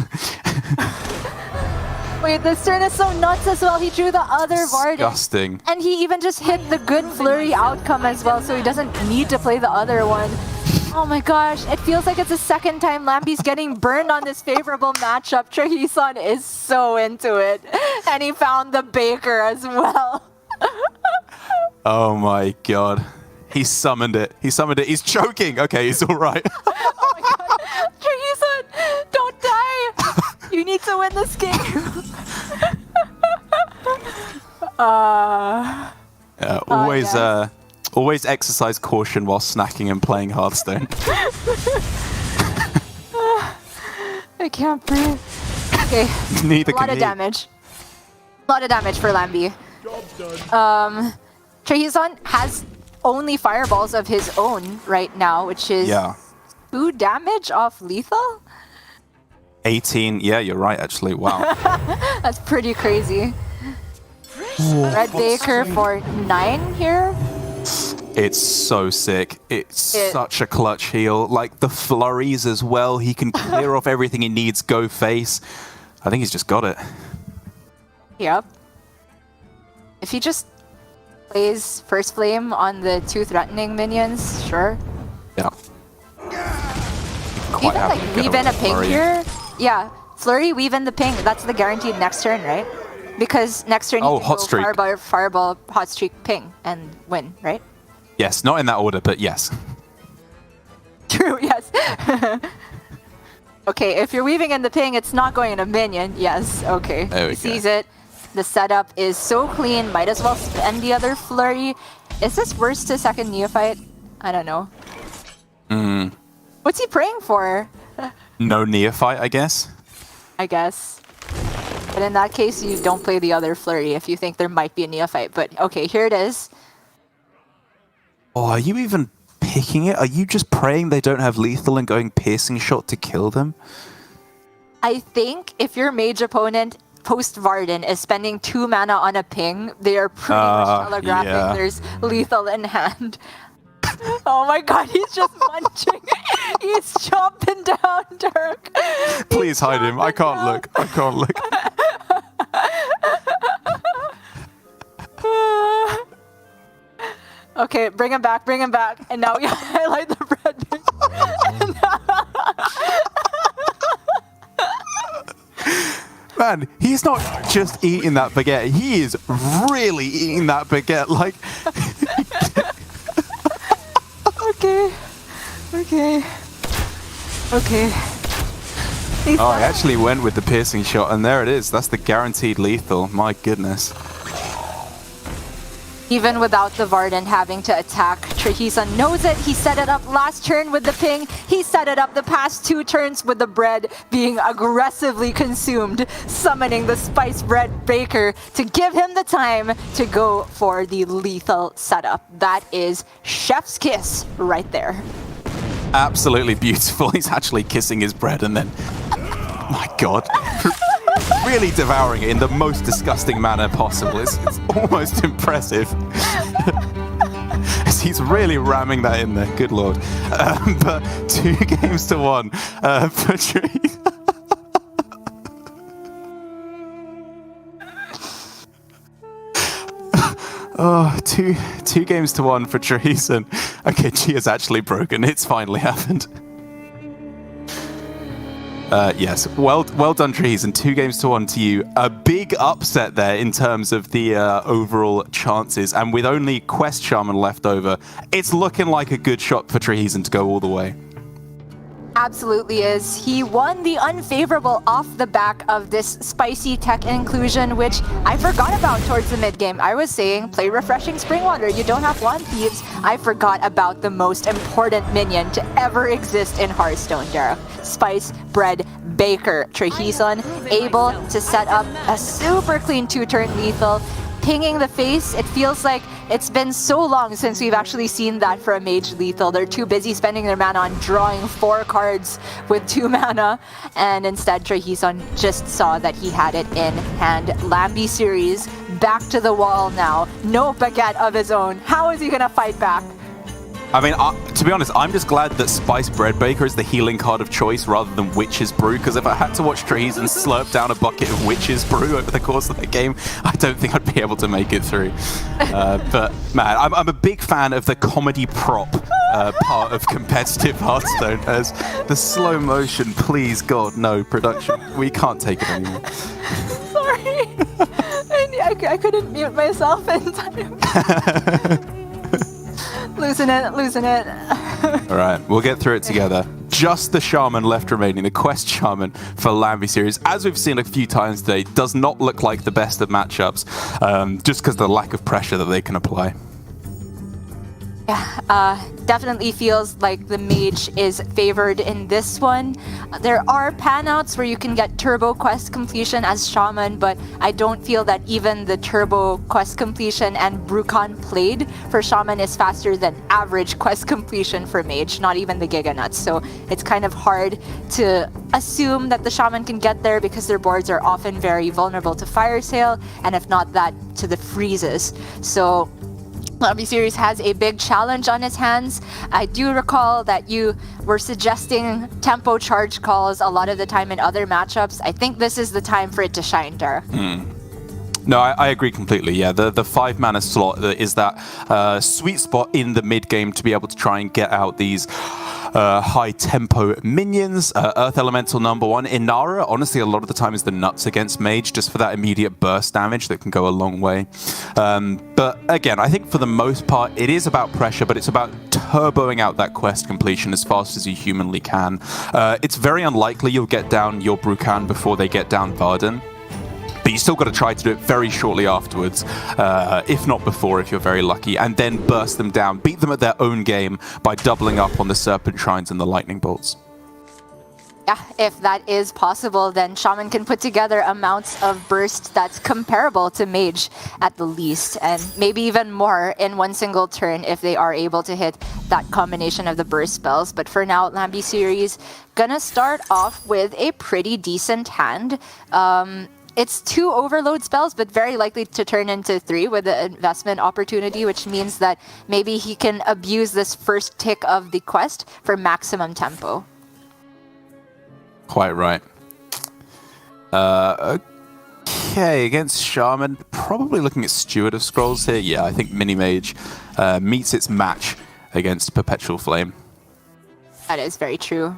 Wait, this turn is so nuts as well. He drew the other Varden. Disgusting. And he even just hit the good Flurry outcome as well, so he doesn't need to play the other one. Oh my gosh, it feels like it's the second time Lamby's getting burned on this favorable matchup. Trahison is so into it. And he found the Baker as well. Oh my god. He summoned it. He summoned it. He's choking. Okay, he's all right. Oh my god. Trahison, don't die. You need to win this game. Always exercise caution while snacking and playing Hearthstone. I can't breathe. Okay. Neither can he. A lot of damage for Lamby. Trahison has only fireballs of his own right now, which is 2 damage off lethal? 18. Yeah, you're right, actually. Wow. That's pretty crazy. Red Baker for 9 here. It's so sick. It's such a clutch heal. Like the flurries as well. He can clear off everything he needs, go face. I think he's just got it. Yep. If he just plays First Flame on the 2 threatening minions, sure. Yeah. Even like weave in a ping here. Yeah, flurry, weave in the ping. That's the guaranteed next turn, right? Because next turn you can hot go streak. fireball, hot streak, ping, and win, right? Yes, not in that order, but yes. True, yes. Okay, if you're weaving in the ping, it's not going in a minion. Yes, okay. There we He go. sees it. The setup is so clean. Might as well spend the other flurry. Is this worse to second Neophyte? I don't know. What's he praying for? No Neophyte, I guess. I guess. But in that case, you don't play the other flurry if you think there might be a Neophyte. But okay, here it is. Oh, are you even picking it? Are you just praying they don't have lethal and going piercing shot to kill them? I think if your mage opponent post Varden is spending 2 mana on a ping, they are pretty much telegraphing yeah. there's lethal in hand. Oh my god, he's just munching. He's chomping down, Dirk. Please hide him. I can't look. I can't look. Okay, bring him back, bring him back. And now we highlight the bread. Man, he's not just eating that baguette. He is really eating that baguette. Like, Okay. oh, I actually went with the piercing shot, and there it is. That's the guaranteed lethal. My goodness. Even without the Varden having to attack, Trahison knows it. He set it up last turn with the ping. He set it up the past 2 turns with the bread being aggressively consumed, summoning the Spice Bread Baker to give him the time to go for the lethal setup. That is chef's kiss right there. Absolutely beautiful. He's actually kissing his bread and then, my God, really devouring it in the most disgusting manner possible. It's almost impressive. He's really ramming that in there. Good Lord. But 2 games to 1 for Tree. Oh, two games to 1 for Trahison. Okay, G has actually broken. It's finally happened. Yes, well done, Trahison. 2 games to 1 to you. A big upset there in terms of the overall chances. And with only Quest Shaman left over, it's looking like a good shot for Trahison to go all the way. Absolutely is. He won the unfavorable off the back of this spicy tech inclusion, which I forgot about towards the mid-game. I was saying, play Refreshing Springwater. You don't have Wand Thieves. I forgot about the most important minion to ever exist in Hearthstone, Derek. Spice Bread Baker. Trahison able to set up a super clean 2-turn lethal. Pinging the face, it feels like it's been so long since we've actually seen that for a mage lethal. They're too busy spending their mana on drawing 4 cards with 2 mana, and instead Trahison just saw that he had it in hand. Lambyseries back to the wall now. No baguette of his own. How is he gonna fight back? I mean, to be honest, I'm just glad that Spice Bread Baker is the healing card of choice rather than Witch's Brew, because if I had to watch Trahison slurp down a bucket of Witch's Brew over the course of the game, I don't think I'd be able to make it through. But man, I'm a big fan of the comedy prop part of competitive Hearthstone, as the slow motion, please God, no, production. We can't take it anymore. Sorry. I couldn't mute myself in time. Losing it. All right, we'll get through it together. Just the Shaman left remaining, the Quest Shaman for Lambyseries. As we've seen a few times today, does not look like the best of matchups, just because of the lack of pressure that they can apply. Yeah, definitely feels like the Mage is favored in this one. There are pan-outs where you can get Turbo Quest completion as Shaman, but I don't feel that even the Turbo Quest completion and Brucon played for Shaman is faster than average quest completion for Mage, not even the Giga Nuts. So it's kind of hard to assume that the Shaman can get there because their boards are often very vulnerable to Fire Sale, and if not that, to the freezes. So lambyseries has a big challenge on his hands. I do recall that you were suggesting tempo charge calls a lot of the time in other matchups. I think this is the time for it to shine, Derek. No, I agree completely. Yeah, the 5 mana slot is that sweet spot in the mid game to be able to try and get out these high tempo minions. Earth Elemental #1. Inara, honestly, a lot of the time is the nuts against Mage, just for that immediate burst damage that can go a long way. But again, I think for the most part, it is about pressure, but it's about turboing out that quest completion as fast as you humanly can. It's very unlikely you'll get down your Bruchan before they get down Varden. But you still got to try to do it very shortly afterwards, if not before, if you're very lucky, and then burst them down, beat them at their own game by doubling up on the Serpent Shrines and the Lightning Bolts. Yeah, if that is possible, then Shaman can put together amounts of burst that's comparable to Mage at the least, and maybe even more in one single turn if they are able to hit that combination of the burst spells. But for now, lambyseries gonna start off with a pretty decent hand. It's 2 overload spells, but very likely to turn into 3 with the investment opportunity, which means that maybe he can abuse this first tick of the quest for maximum tempo. Quite right. Okay, against Shaman, probably looking at Steward of Scrolls here. Yeah, I think Mini Mage meets its match against Perpetual Flame. That is very true.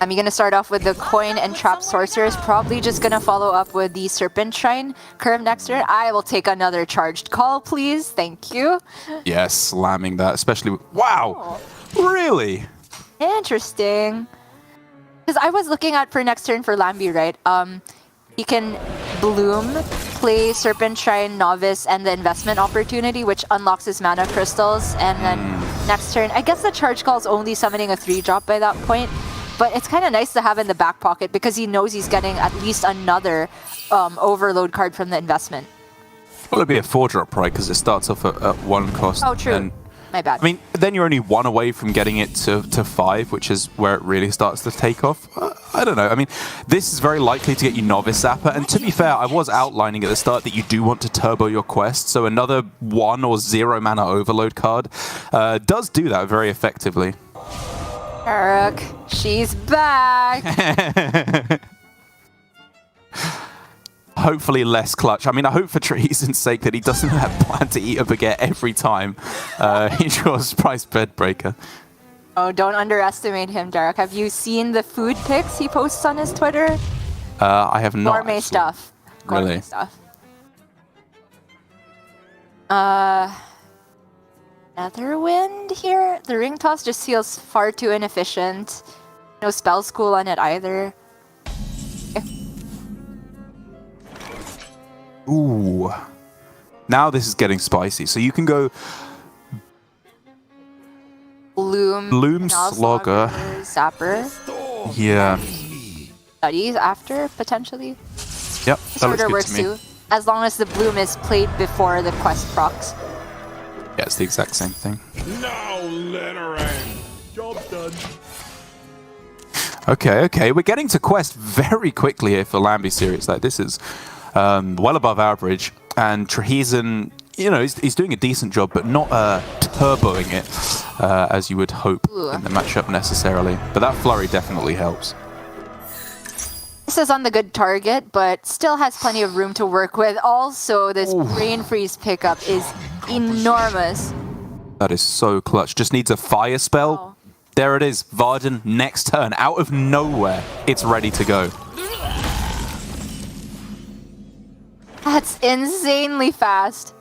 I'm going to start off with the Coin and Trap Sorcerers, probably just going to follow up with the Serpent Shrine curve next turn. I will take another charged call, please. Thank you. Yes, slamming that, especially... Wow! Really? Interesting. Because I was looking at for next turn for Lamby, right? He can Bloom, play Serpent Shrine, Novice, and the investment opportunity, which unlocks his mana crystals. And then next turn, I guess the charge call is only summoning a 3-drop by that point. But it's kind of nice to have in the back pocket because he knows he's getting at least another overload card from the investment. Well, it'd be a 4-drop, right? Because it starts off at 1 cost. Oh, true. And, my bad. I mean, then you're only 1 away from getting it to 5, which is where it really starts to take off. I don't know. I mean, this is very likely to get you Novice Zapper. And to be fair, I was outlining at the start that you do want to turbo your quest. So another 1 or 0 mana overload card does do that very effectively. Eric, she's back. Hopefully less clutch. I mean, I hope for Trahison's sake that he doesn't have plan to eat a baguette every time he draws Price Bedbreaker. Oh, don't underestimate him, Derek. Have you seen the food pics he posts on his Twitter? I have not. Gourmet stuff. Gourmet Really? stuff. Netherwind here? The ring toss just feels far too inefficient. No spell school on it either. Ooh. Now this is getting spicy. So you can go Bloom Slogger. Zapper. Yeah. Studies after, potentially. Yep, that looks good works to me. too. As long as the Bloom is played before the quest procs. Yeah, it's the exact same thing. Now littering. Job done. Okay. We're getting to quest very quickly here for lambyseries. Like, this is well above average. And Trahison, you know, he's doing a decent job, but not turboing it as you would hope in the matchup necessarily. But that flurry definitely helps. This is on the good target, but still has plenty of room to work with. Also, this Brain Freeze pickup is enormous. That is so clutch. Just needs a fire spell. Oh. There it is. Varden next turn. Out of nowhere, it's ready to go. That's insanely fast.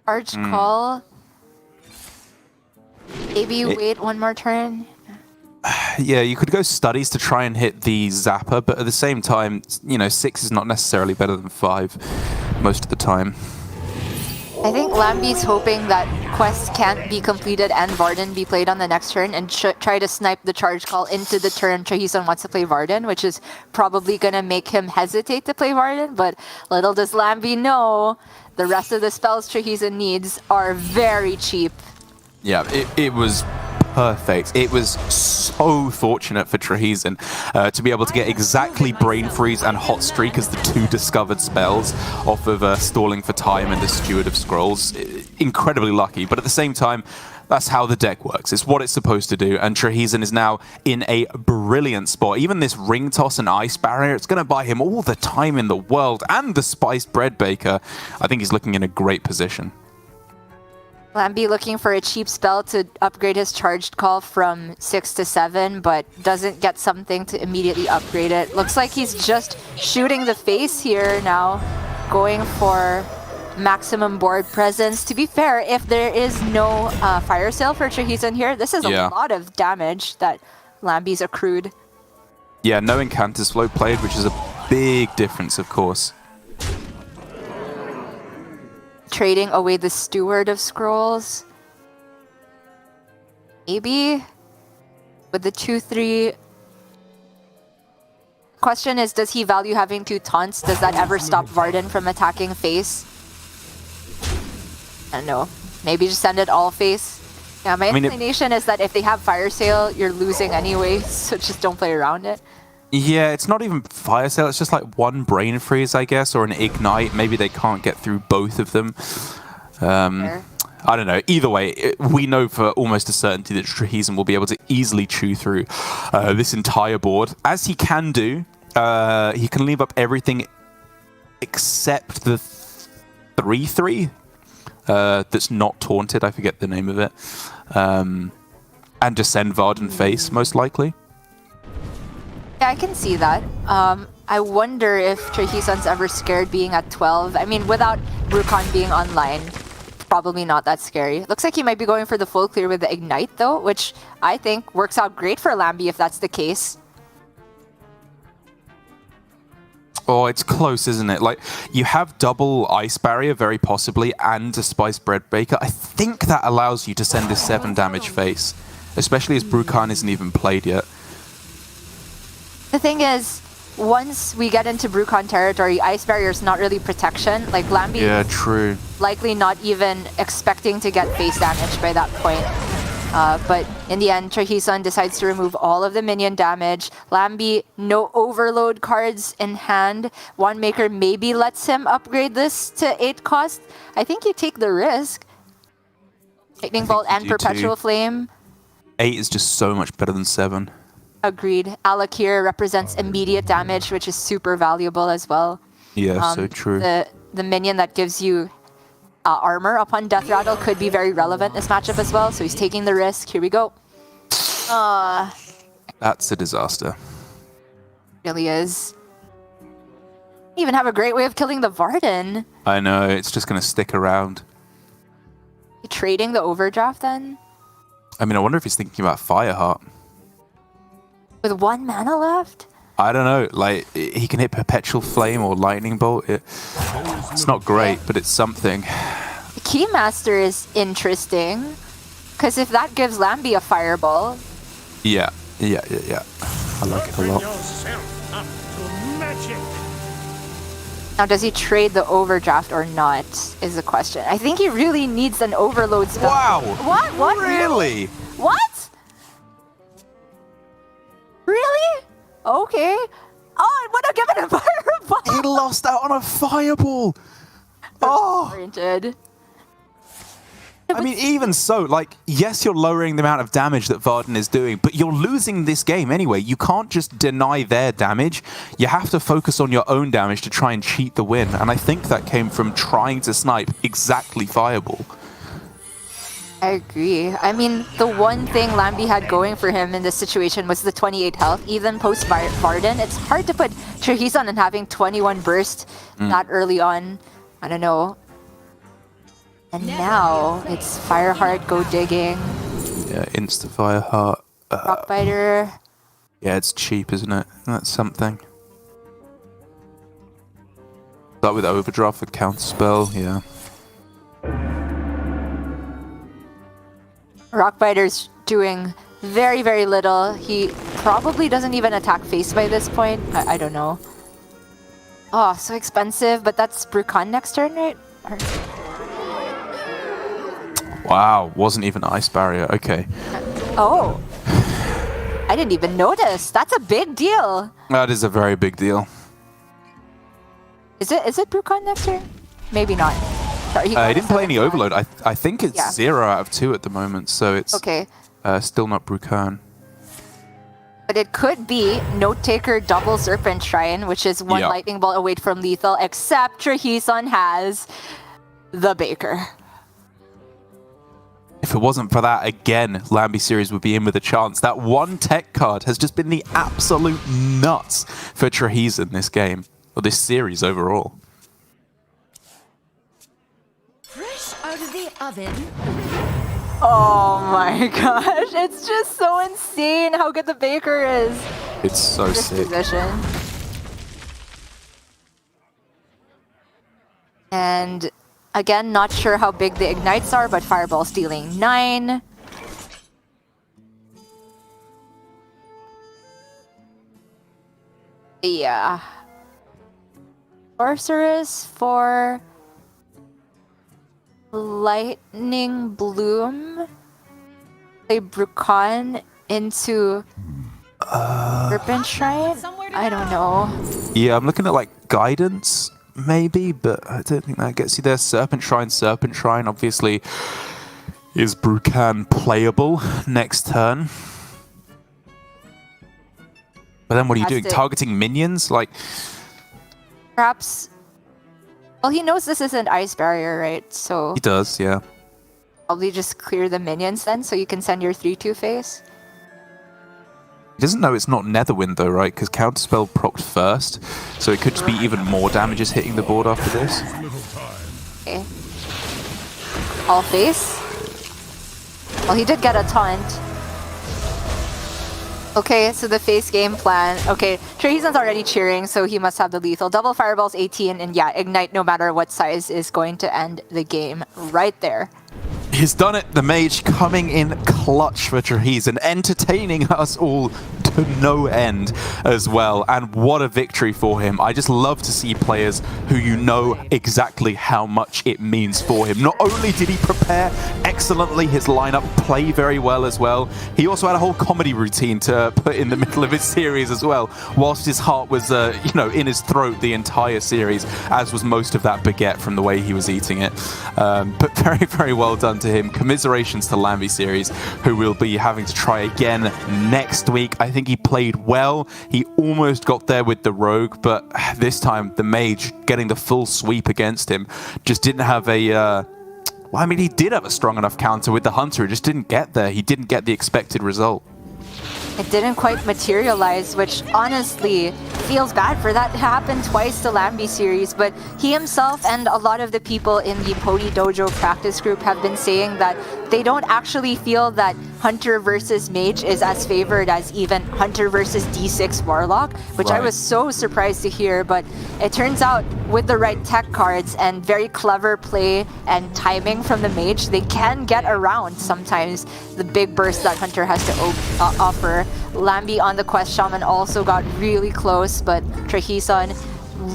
Arch call. Maybe wait one more turn. Yeah, you could go studies to try and hit the Zapper, but at the same time, you know, 6 is not necessarily better than 5. most of the time. I think Lamby's hoping that Quest can't be completed and Varden be played on the next turn and try to snipe the charge call into the turn Trahison wants to play Varden, which is probably going to make him hesitate to play Varden, but little does Lamby know the rest of the spells Trahison needs are very cheap. Yeah, it was perfect. It was so fortunate for Trahison to be able to get exactly Brain Freeze and Hot Streak as the two discovered spells off of Stalling for Time and the Steward of Scrolls. Incredibly lucky, but at the same time, that's how the deck works. It's what it's supposed to do, and Trahison is now in a brilliant spot. Even this Ring Toss and Ice Barrier, it's going to buy him all the time in the world, and the Spiced Bread Baker. I think he's looking in a great position. Lamby looking for a cheap spell to upgrade his charged call from 6 to 7, but doesn't get something to immediately upgrade it. Looks like he's just shooting the face here now, going for maximum board presence. To be fair, if there is no fire sale for Trahison here, this is a lot of damage that Lamby's accrued. Yeah, no Incantus Flow played, which is a big difference, of course. Trading away the Steward of Scrolls. Maybe with the 2-3. Question is, does he value having 2 taunts? Does that ever stop Varden from attacking face? I don't know. Maybe just send it all face. Yeah, my explanation is that if they have Fire Sale, you're losing anyway, so just don't play around it. Yeah, it's not even Fire Sale, it's just like one Brain Freeze, I guess, or an Ignite. Maybe they can't get through both of them. I don't know. Either way, we know for almost a certainty that Trahison will be able to easily chew through this entire board. As he can do, he can leave up everything except the 3-3 that's not taunted. I forget the name of it. And just send Varden face, most likely. Yeah, I can see that. I wonder if Trahison's ever scared being at 12. I mean, without Brucon being online, probably not that scary. Looks like he might be going for the full clear with the Ignite, though, which I think works out great for Lamby if that's the case. Oh, it's close, isn't it? Like, you have double Ice Barrier, very possibly, and a Spiced Bread Baker. I think that allows you to send this 7 damage face, especially as Brucon isn't even played yet. The thing is, once we get into Brucon territory, Ice Barrier is not really protection. Like, Lamby is likely not even expecting to get face damage by that point. But in the end, Trahison decides to remove all of the minion damage. Lamby, no overload cards in hand. Wanemaker maybe lets him upgrade this to 8 cost. I think you take the risk. Lightning Bolt and Perpetual Flame. 8 is just so much better than 7. Agreed. Alakir represents immediate damage, which is super valuable as well. Yeah, so true. The minion that gives you armor upon Death Rattle could be very relevant in this matchup as well, so he's taking the risk. Here we go. That's a disaster. Really is. Even have a great way of killing the Varden. I know, it's just going to stick around. You trading the Overdraft then? I mean, I wonder if he's thinking about Fireheart. With 1 mana left? I don't know, like, he can hit Perpetual Flame or Lightning Bolt. It's not great, but it's something. The Keymaster is interesting, because if that gives Lamby a Fireball... Yeah. I like it a lot. Now, does he trade the Overdraft or not, is the question. I think he really needs an Overload spell. Wow! What? Really? What? Really? Okay. Oh, it would have given him Fireball! He lost out on a Fireball! Oh! Warranted. I mean, even so, like, yes, you're lowering the amount of damage that Varden is doing, but you're losing this game anyway. You can't just deny their damage. You have to focus on your own damage to try and cheat the win. And I think that came from trying to snipe exactly Fireball. I agree. I mean, the one thing Lamby had going for him in this situation was the 28 health, even post Varden. It's hard to put Trahison and having 21 burst that early on. I don't know. And now it's Fireheart, go digging. Yeah, insta Fireheart. Rockbiter. Yeah, it's cheap, isn't it? That's something. Start with overdraft for counterspell, yeah. Rockbiter's doing very, very little. He probably doesn't even attack face by this point. I don't know. Oh, so expensive, but that's Brukan next turn, right? Wow, wasn't even Ice Barrier. Okay. Oh. I didn't even notice. That's a big deal. That is a very big deal. Is it Brukan next turn? Maybe not. Sorry, He didn't play any Overload. I think it's Yeah. 0 out of 2 at the moment, so it's Okay. still not Brukan. But it could be Note Taker double Serpent Shrine, which is one Yeah. lightning bolt away from lethal, except Trahison has the Baker. If it wasn't for that, again, lambyseries would be in with a chance. That one tech card has just been the absolute nuts for Trahison this game, or this series overall. Fresh out of the oven. Oh my gosh, it's just so insane how good the Baker is. It's so This sick. position. And again, not sure how big the ignites are, but Fireball's dealing 9. Yeah. Sorceress for Lightning Bloom. Play Brukan into Serpent Shrine? I don't know. Yeah, I'm looking at like guidance, maybe, but I don't think that gets you there. Serpent Shrine, obviously is Brukan playable next turn. But then what are you doing? Has to- Targeting minions? Like, Perhaps. Well, he knows this isn't Ice Barrier, right? So he does, yeah. probably just clear the minions then, so you can send your 3/2 face. He doesn't know it's not Netherwind though, right? Because Counterspell procced first, so it could just be even more damages hitting the board after this. Okay. All face. Well, he did get a taunt. Okay, so the face game plan. Okay, Trahison's already cheering, so he must have the lethal. Double Fireballs 18, and yeah, Ignite no matter what size is going to end the game right there. He's done it. The Mage coming in clutch for Trahison, entertaining us all to no end as well. And what a victory for him. I just love to see players who you know exactly how much it means for him. Not only did he prepare excellently, his lineup play very well as well, he also had a whole comedy routine to put in the middle of his series as well, whilst his heart was in his throat the entire series, as was most of that baguette from the way he was eating it. But very, very well done to him. Commiserations to lambyseries, who will be having to try again next week. I think he played well. He almost got there with the rogue, but this time the Mage getting the full sweep against him just didn't have a well, I mean, he did have a strong enough counter with the Hunter. It just didn't get there. He didn't get the expected result. It didn't quite materialize, which honestly feels bad for that to happen twice to lambyseries, but he himself and a lot of the people in the Pody Dojo practice group have been saying that they don't actually feel that Hunter versus Mage is as favored as even Hunter versus D6 Warlock, which I Right. was so surprised to hear, but it turns out with the right tech cards and very clever play and timing from the Mage, they can get around sometimes the big burst that Hunter has to offer. Lamby on the quest Shaman also got really close, but Trahison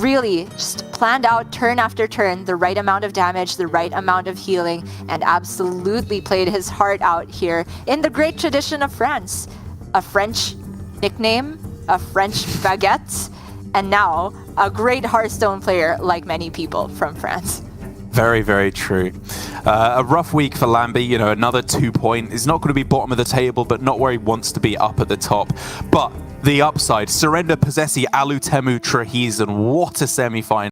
really just planned out turn after turn the right amount of damage, the right amount of healing, and absolutely played his heart out here in the great tradition of France. A French nickname, a French baguette, and now a great Hearthstone player like many people from France. Very, very true. A rough week for Lamby, another 2 point. He's not going to be bottom of the table, but not where he wants to be up at the top. But the upside, Surrender, Possessi, Alutemu, Trahison, what a semi-final.